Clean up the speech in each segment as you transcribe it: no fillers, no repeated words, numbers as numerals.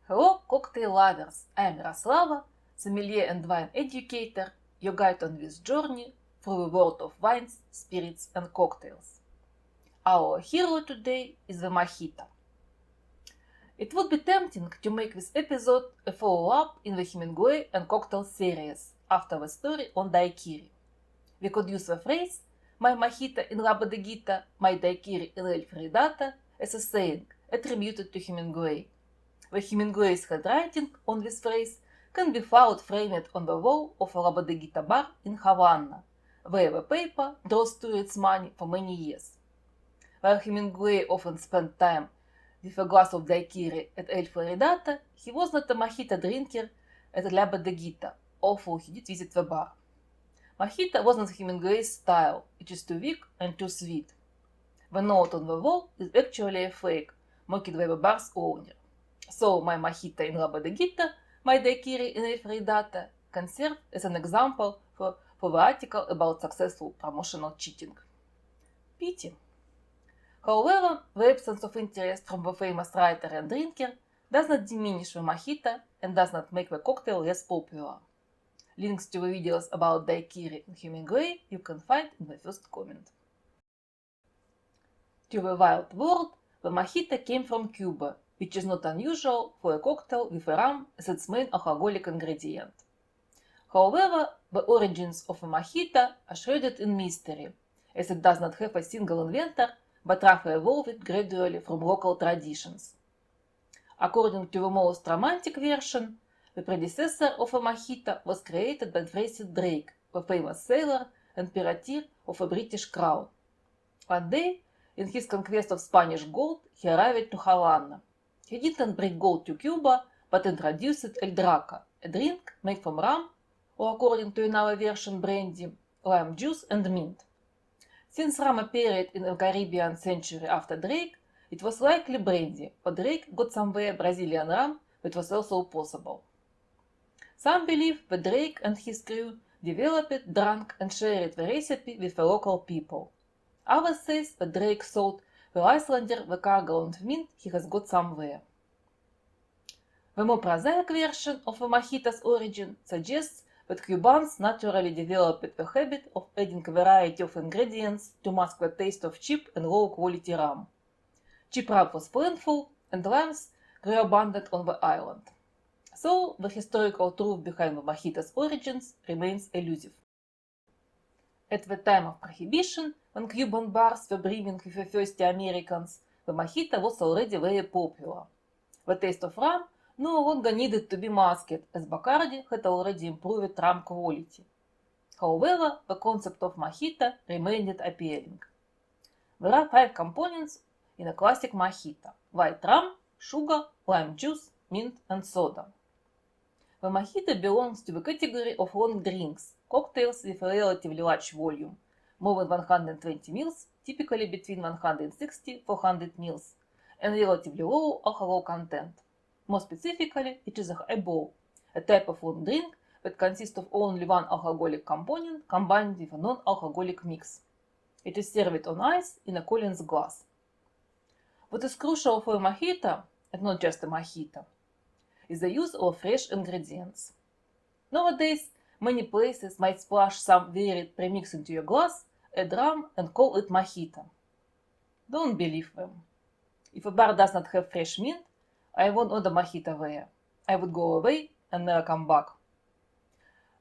Hello, cocktail lovers! I am Yaroslava, sommelier and wine educator, your guide on this journey through the world of wines, spirits, and cocktails. Our hero today is the mojito. It would be tempting to make this episode a follow-up in the Hemingway and cocktail series after the story on daiquiri. We could use the phrase "My mojito in La Bodeguita, my daiquiri in El Friridata" as a saying attributed to Hemingway. The Hemingway's handwriting on this phrase can be found framed on the wall of a La Bodeguita bar in Havana, where the paper draws to its money for many years. While Hemingway often spent time with a glass of daiquiri at El Friridata, he was not a mojito drinker at La Bodeguita, although he did visit the bar. Mojito wasn't Hemingway's style, it is too weak and too sweet. The note on the wall is actually a fake, mocked by the bar's owner. So my mojito in La Bodeguita, my daiquiri in El Friridata can serve as an example for the article about successful promotional cheating. Pity. However, the absence of interest from the famous writer and drinker does not diminish the mojito and does not make the cocktail less popular. Links to the videos about daiquiri and Hemingway you can find in the first comment. To the wild world, the mojito came from Cuba, which is not unusual for a cocktail with a rum as its main alcoholic ingredient. However, the origins of a mojito are shrouded in mystery, as it does not have a single inventor, but rather evolved gradually from local traditions. According to the most romantic version, the predecessor of a mojito was created by Francis Drake, the famous sailor and pirateer of a British crown. One day, in his conquest of Spanish gold, he arrived to Havana. He didn't bring gold to Cuba, but introduced El Draco, a drink made from rum, or according to another version brandy, lime juice and mint. Since rum appeared in the Caribbean century after Drake, it was likely brandy, but Drake got somewhere Brazilian rum that was also possible. Some believe that Drake and his crew developed, drank and shared the recipe with the local people. Others say that Drake sold the Icelander the cargo of mint he has got somewhere. The more prosaic version of the mojito's origin suggests that Cubans naturally developed the habit of adding a variety of ingredients to mask the taste of cheap and low-quality rum. Cheap rum was plentiful, and limes grew abundant on the island. So, the historical truth behind the mojito's origins remains elusive. At the time of Prohibition, when Cuban bars were brimming with the thirsty Americans, the mojito was already very popular. The taste of rum no longer needed to be masked, as Bacardi had already improved rum quality. However, the concept of mojito remained appealing. There are 5 components in a classic mojito: white rum, sugar, lime juice, mint, and soda. The mojito belongs to the category of long drinks, cocktails with a relatively large volume, more than 120 ml, typically between 160–400 ml, and relatively low alcohol content. More specifically, it is a highball, a type of long drink that consists of only one alcoholic component combined with a non-alcoholic mix. It is served on ice in a Collins glass. What is crucial for a mojito, and not just a mojito, is the use of fresh ingredients. Nowadays, many places might splash some varied premix into your glass, add rum, and call it mojito. Don't believe them. If a bar does not have fresh mint, I won't order mojito there. I would go away and never come back.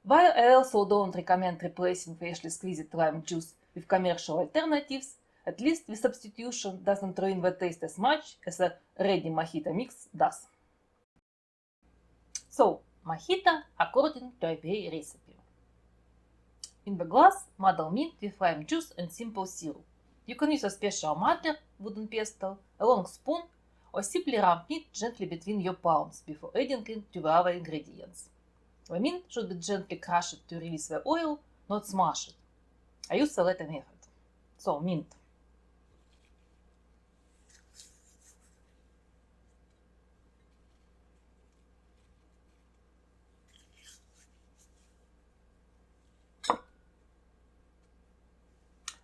While I also don't recommend replacing freshly squeezed lime juice with commercial alternatives, at least the substitution doesn't ruin the taste as much as a ready mojito mix does. So, mojito according to IPA recipe. In the glass, muddle mint with lime juice and simple syrup. You can use a special muddler, wooden pestle, a long spoon, or simply rub mint gently between your palms before adding it to the other ingredients. The mint should be gently crushed to release the oil, not smash it. I use the latter method. So, mint.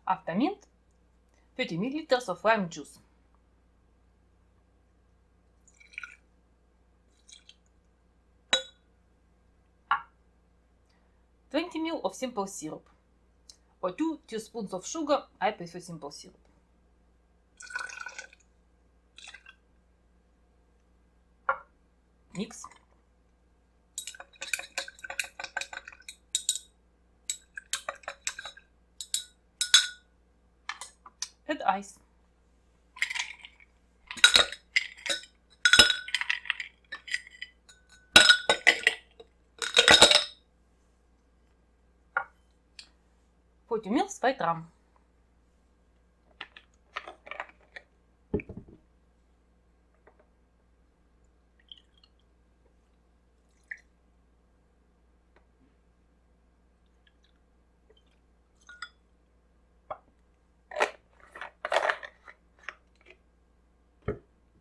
After mint, 30 ml of lime juice. 20 ml of simple syrup. Or 2 teaspoons of sugar. I prefer simple syrup. Mix. Add ice. Put ml white rum.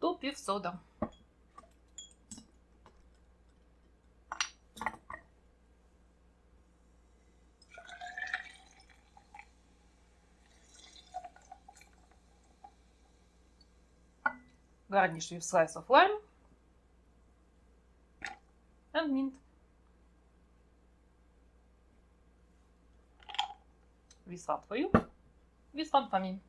Top with soda. Garnish with slice of lime and mint. This one for you, this one for me.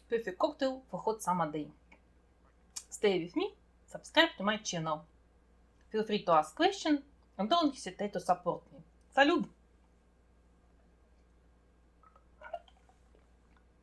Perfect cocktail for hot summer day. Stay with me, subscribe to my channel. Feel free to ask questions and don't hesitate to support me. Salud!